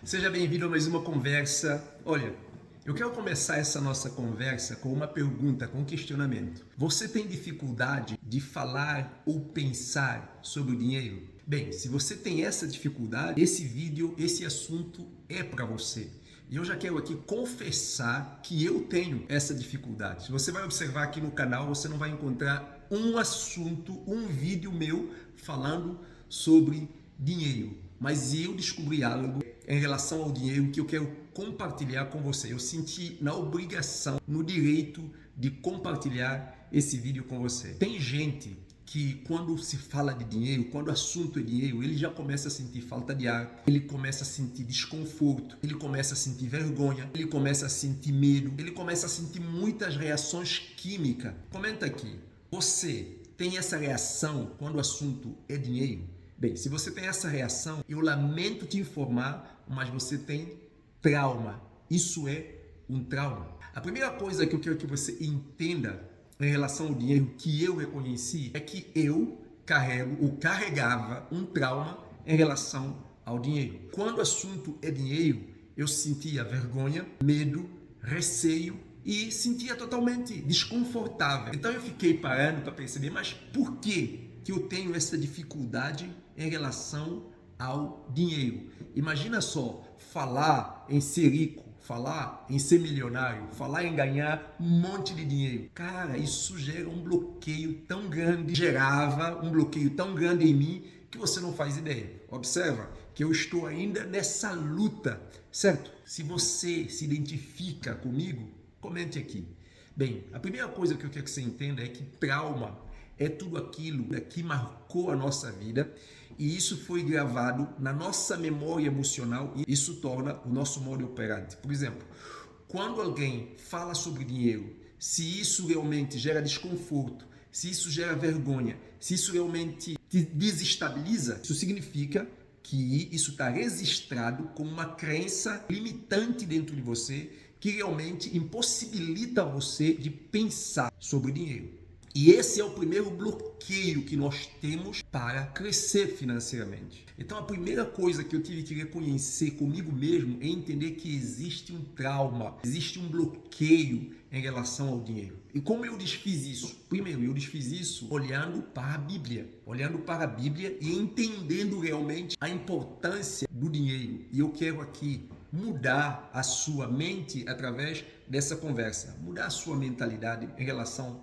Seja bem-vindo a mais uma conversa. Olha, eu quero começar essa nossa conversa com uma pergunta, com um questionamento. Você tem dificuldade de falar ou pensar sobre o dinheiro? Bem, se você tem essa dificuldade, esse vídeo, esse assunto é para você. E eu já quero aqui confessar que eu tenho essa dificuldade. Se você vai observar aqui no canal, você não vai encontrar um assunto, um vídeo meu falando sobre dinheiro. Mas eu descobri algo em relação ao dinheiro que eu quero compartilhar com você. Eu senti na obrigação, no direito de compartilhar esse vídeo com você. Tem gente que quando se fala de dinheiro, quando o assunto é dinheiro, ele já começa a sentir falta de ar, ele começa a sentir desconforto, ele começa a sentir vergonha, ele começa a sentir medo, ele começa a sentir muitas reações químicas. Comenta aqui, você tem essa reação quando o assunto é dinheiro? Bem, se você tem essa reação, eu lamento te informar, mas você tem trauma. Isso é um trauma. A primeira coisa que eu quero que você entenda em relação ao dinheiro que eu reconheci é que eu carregava um trauma em relação ao dinheiro. Quando o assunto é dinheiro, eu sentia vergonha, medo, receio e sentia totalmente desconfortável. Então eu fiquei parando para perceber, mas por que eu tenho essa dificuldade em relação ao dinheiro? Imagina só, falar em ser rico, falar em ser milionário, falar em ganhar um monte de dinheiro. Cara, isso gera um bloqueio tão grande, gerava um bloqueio tão grande em mim que você não faz ideia. Observa que eu estou ainda nessa luta, certo? Se você se identifica comigo, comente aqui. Bem, a primeira coisa que eu quero que você entenda é que trauma é tudo aquilo que marcou a nossa vida e isso foi gravado na nossa memória emocional e isso torna o nosso modo operante. Por exemplo, quando alguém fala sobre dinheiro, se isso realmente gera desconforto, se isso gera vergonha, se isso realmente te desestabiliza, isso significa que isso está registrado como uma crença limitante dentro de você que realmente impossibilita você de pensar sobre dinheiro. E esse é o primeiro bloqueio que nós temos para crescer financeiramente. Então a primeira coisa que eu tive que reconhecer comigo mesmo é entender que existe um trauma, existe um bloqueio em relação ao dinheiro. E como eu desfiz isso? Primeiro, eu desfiz isso olhando para a Bíblia e entendendo realmente a importância do dinheiro. E eu quero aqui mudar a sua mente através dessa conversa, mudar a sua mentalidade em relação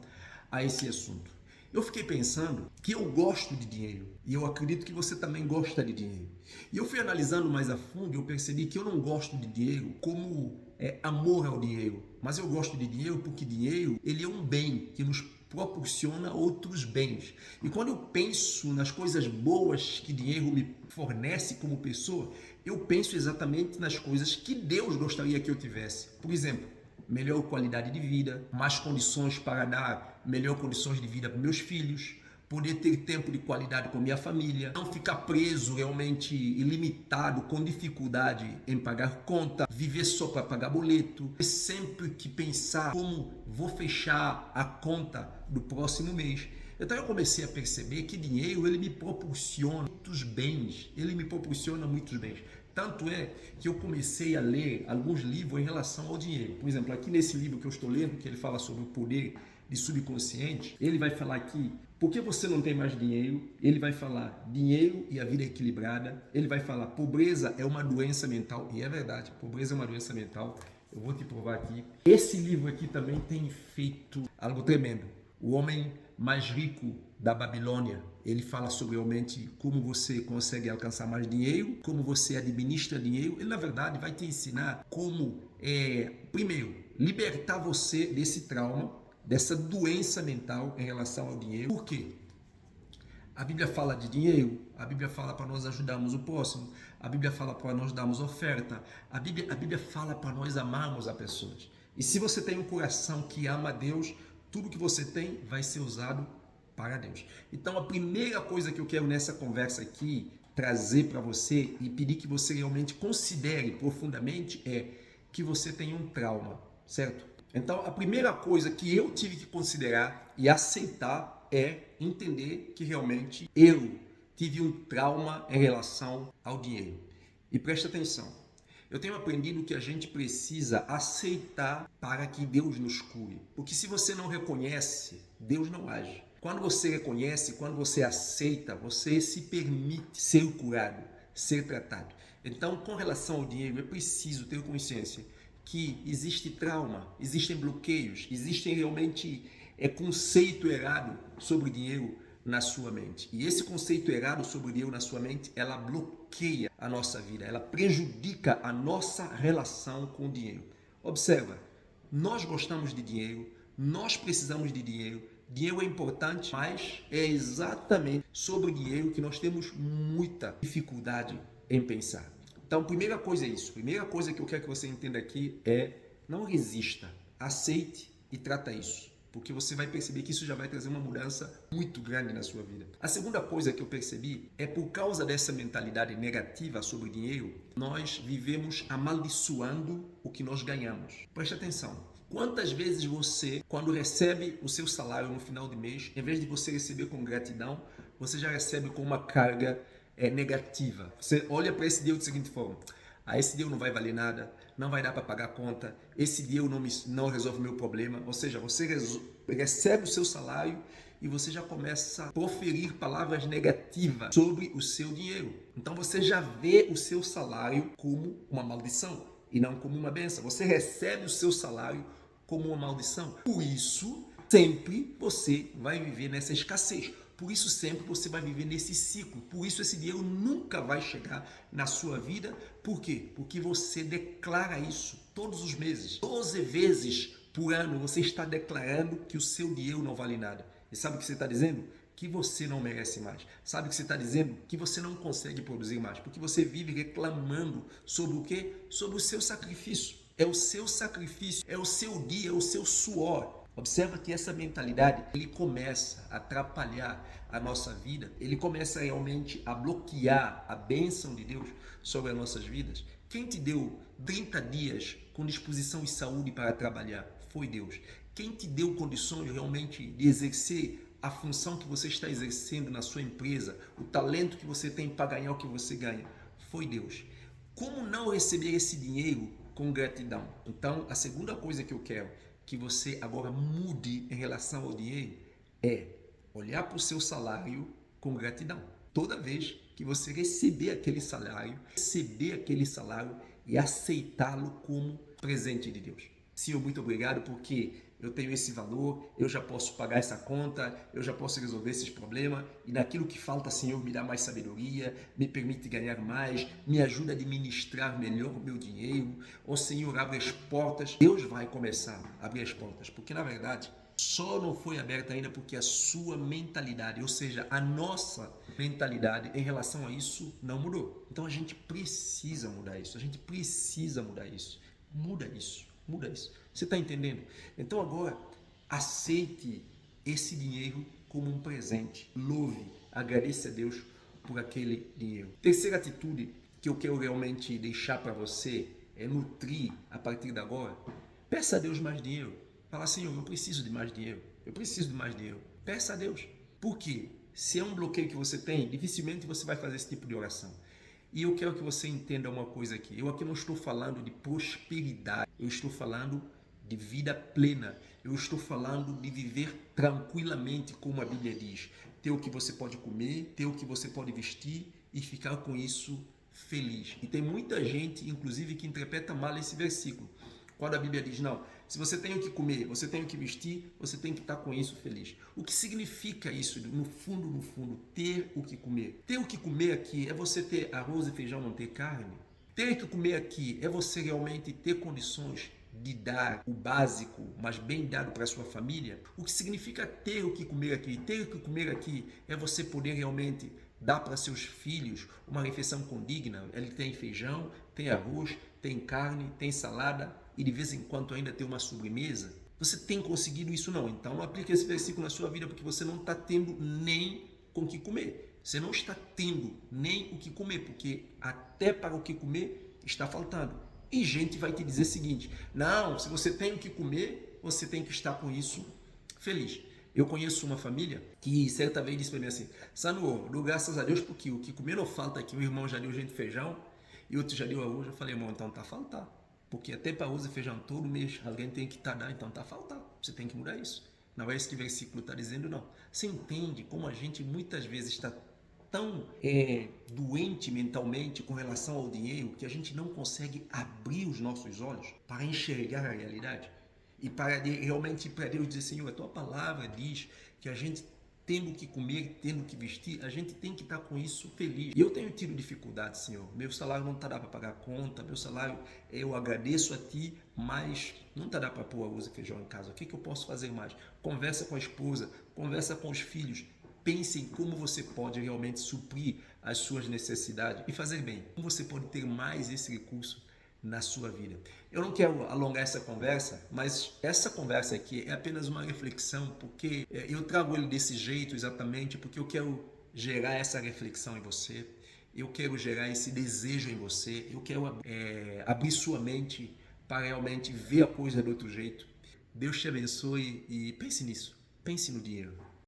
a esse assunto. Eu fiquei pensando que eu gosto de dinheiro e eu acredito que você também gosta de dinheiro. E eu fui analisando mais a fundo e eu percebi que eu não gosto de dinheiro como amor ao dinheiro, mas eu gosto de dinheiro porque dinheiro ele é um bem que nos proporciona outros bens. E quando eu penso nas coisas boas que dinheiro me fornece como pessoa, eu penso exatamente nas coisas que Deus gostaria que eu tivesse. Por exemplo, melhor qualidade de vida, mais condições para dar melhor condições de vida para meus filhos, poder ter tempo de qualidade com minha família, não ficar preso realmente ilimitado, com dificuldade em pagar conta, viver só para pagar boleto, sempre que pensar como vou fechar a conta do próximo mês. Então eu comecei a perceber que dinheiro ele me proporciona muitos bens, Tanto é que eu comecei a ler alguns livros em relação ao dinheiro. Por exemplo, aqui nesse livro que eu estou lendo, que ele fala sobre o poder de subconsciente, ele vai falar que por que você não tem mais dinheiro? Ele vai falar dinheiro e a vida equilibrada. Ele vai falar pobreza é uma doença mental. E é verdade, pobreza é uma doença mental. Eu vou te provar aqui. Esse livro aqui também tem feito algo tremendo. O homem mais rico da Babilônia, ele fala sobre realmente como você consegue alcançar mais dinheiro, como você administra dinheiro. Ele, na verdade, vai te ensinar como, primeiro, libertar você desse trauma, dessa doença mental em relação ao dinheiro. Por quê? A Bíblia fala de dinheiro, a Bíblia fala para nós ajudarmos o próximo, a Bíblia fala para nós darmos oferta, a Bíblia fala para nós amarmos as pessoas. E se você tem um coração que ama a Deus, tudo que você tem vai ser usado para Deus. Então a primeira coisa que eu quero nessa conversa aqui trazer para você e pedir que você realmente considere profundamente é que você tem um trauma, certo? Então a primeira coisa que eu tive que considerar e aceitar é entender que realmente eu tive um trauma em relação ao dinheiro. E presta atenção, Eu tenho aprendido que a gente precisa aceitar para que Deus nos cure. Porque se você não reconhece, Deus não age. Quando você reconhece, quando você aceita, você se permite ser curado, ser tratado. Então, com relação ao dinheiro, é preciso ter consciência que existe trauma, existem bloqueios, existem realmente conceito errado sobre dinheiro na sua mente. E esse conceito errado sobre dinheiro na sua mente, ela bloqueia a nossa vida, ela prejudica a nossa relação com o dinheiro. Observa, nós gostamos de dinheiro, nós precisamos de dinheiro, dinheiro é importante, mas é exatamente sobre dinheiro que nós temos muita dificuldade em pensar. Então, primeira coisa é isso. Primeira coisa que eu quero que você entenda aqui é não resista, aceite e trata isso. Porque você vai perceber que isso já vai trazer uma mudança muito grande na sua vida. A segunda coisa que eu percebi é por causa dessa mentalidade negativa sobre dinheiro, nós vivemos amaldiçoando o que nós ganhamos. Preste atenção. Quantas vezes você, quando recebe o seu salário no final de mês, em vez de você receber com gratidão, você já recebe com uma carga negativa. Você olha para esse dinheiro da seguinte forma: esse dinheiro não vai valer nada, não vai dar para pagar a conta, esse dinheiro não resolve o meu problema. Ou seja, você recebe o seu salário e você já começa a proferir palavras negativas sobre o seu dinheiro. Então você já vê o seu salário como uma maldição e não como uma bênção. Você recebe o seu salário como uma maldição. Por isso, sempre você vai viver nessa escassez. Por isso sempre você vai viver nesse ciclo. Por isso esse dinheiro nunca vai chegar na sua vida. Por quê? Porque você declara isso todos os meses. 12 vezes por ano você está declarando que o seu dinheiro não vale nada. E sabe o que você está dizendo? Que você não merece mais. Sabe o que você está dizendo? Que você não consegue produzir mais. Porque você vive reclamando sobre o quê? Sobre o seu sacrifício. É o seu sacrifício, é o seu dia, é o seu suor. Observa que essa mentalidade, ele começa a atrapalhar a nossa vida, ele começa realmente a bloquear a bênção de Deus sobre as nossas vidas. Quem te deu 30 dias com disposição e saúde para trabalhar? Foi Deus. Quem te deu condições realmente de exercer a função que você está exercendo na sua empresa, o talento que você tem para ganhar o que você ganha? Foi Deus. Como não receber esse dinheiro com gratidão? Então, a segunda coisa que eu quero que você agora mude em relação ao dinheiro é olhar para o seu salário com gratidão. Toda vez que você receber aquele salário e aceitá-lo como presente de Deus. Senhor, muito obrigado porque eu tenho esse valor, eu já posso pagar essa conta, eu já posso resolver esses problemas e naquilo que falta, Senhor, me dá mais sabedoria, me permite ganhar mais, me ajuda a administrar melhor o meu dinheiro. Ó Senhor, abre as portas. Deus vai começar a abrir as portas, porque na verdade só não foi aberta ainda porque a sua mentalidade, ou seja, a nossa mentalidade em relação a isso não mudou. Então a gente precisa mudar isso, muda isso. Você está entendendo? Então agora, aceite esse dinheiro como um presente. Louve, agradeça a Deus por aquele dinheiro. Terceira atitude que eu quero realmente deixar para você é nutrir a partir de agora. Peça a Deus mais dinheiro. Fala, Senhor, eu preciso de mais dinheiro. Peça a Deus. Por quê? Se é um bloqueio que você tem, dificilmente você vai fazer esse tipo de oração. E eu quero que você entenda uma coisa aqui. Eu aqui não estou falando de prosperidade. Eu estou falando de vida plena. Eu estou falando de viver tranquilamente, como a Bíblia diz. Ter o que você pode comer, ter o que você pode vestir e ficar com isso feliz. E tem muita gente, inclusive, que interpreta mal esse versículo. Quando a Bíblia diz, não, se você tem o que comer, você tem o que vestir, você tem que estar com isso feliz. O que significa isso, no fundo, ter o que comer? Ter o que comer aqui é você ter arroz e feijão, não ter carne? Ter o que comer aqui é você realmente ter condições de dar o básico, mas bem dado para a sua família? O que significa ter o que comer aqui? Ter o que comer aqui é você poder realmente dar para seus filhos uma refeição condigna. Ele tem feijão, tem arroz, tem carne, tem salada e de vez em quando ainda tem uma sobremesa. Você tem conseguido isso? Não. Então não aplique esse versículo na sua vida porque você não está tendo nem com o que comer. Você não está tendo nem o que comer porque até para o que comer está faltando. E gente vai te dizer o seguinte, não, se você tem o que comer, você tem que estar com isso feliz. Eu conheço uma família que certa vez disse para mim assim, Sandro, dou graças a Deus porque o que comer não falta aqui, o irmão já deu gente feijão E outro já deu arroz, eu falei, irmão, então tá a faltar. Porque até para arroz e feijão todo mês alguém tem que estar dando, então tá a faltar. Você tem que mudar isso. Não é isso que o versículo está dizendo, não. Você entende como a gente muitas vezes está tão doente mentalmente com relação ao dinheiro que a gente não consegue abrir os nossos olhos para enxergar a realidade? E para realmente para Deus dizer, Senhor, a tua palavra diz que a gente tendo que comer, tendo que vestir, a gente tem que estar com isso feliz. E eu tenho tido dificuldade, Senhor. Meu salário não está dando para pagar a conta, meu salário, eu agradeço a Ti, mas não está dando para pôr arroz e feijão em casa. O que eu posso fazer mais? Conversa com a esposa, conversa com os filhos. Pense em como você pode realmente suprir as suas necessidades e fazer bem. Como você pode ter mais esse recurso na sua vida. Eu não quero alongar essa conversa, mas essa conversa aqui é apenas uma reflexão, porque eu trago ele desse jeito exatamente porque eu quero gerar essa reflexão em você, eu quero gerar esse desejo em você, eu quero abrir sua mente para realmente ver a coisa do outro jeito. Deus te abençoe e pense nisso, pense no dinheiro.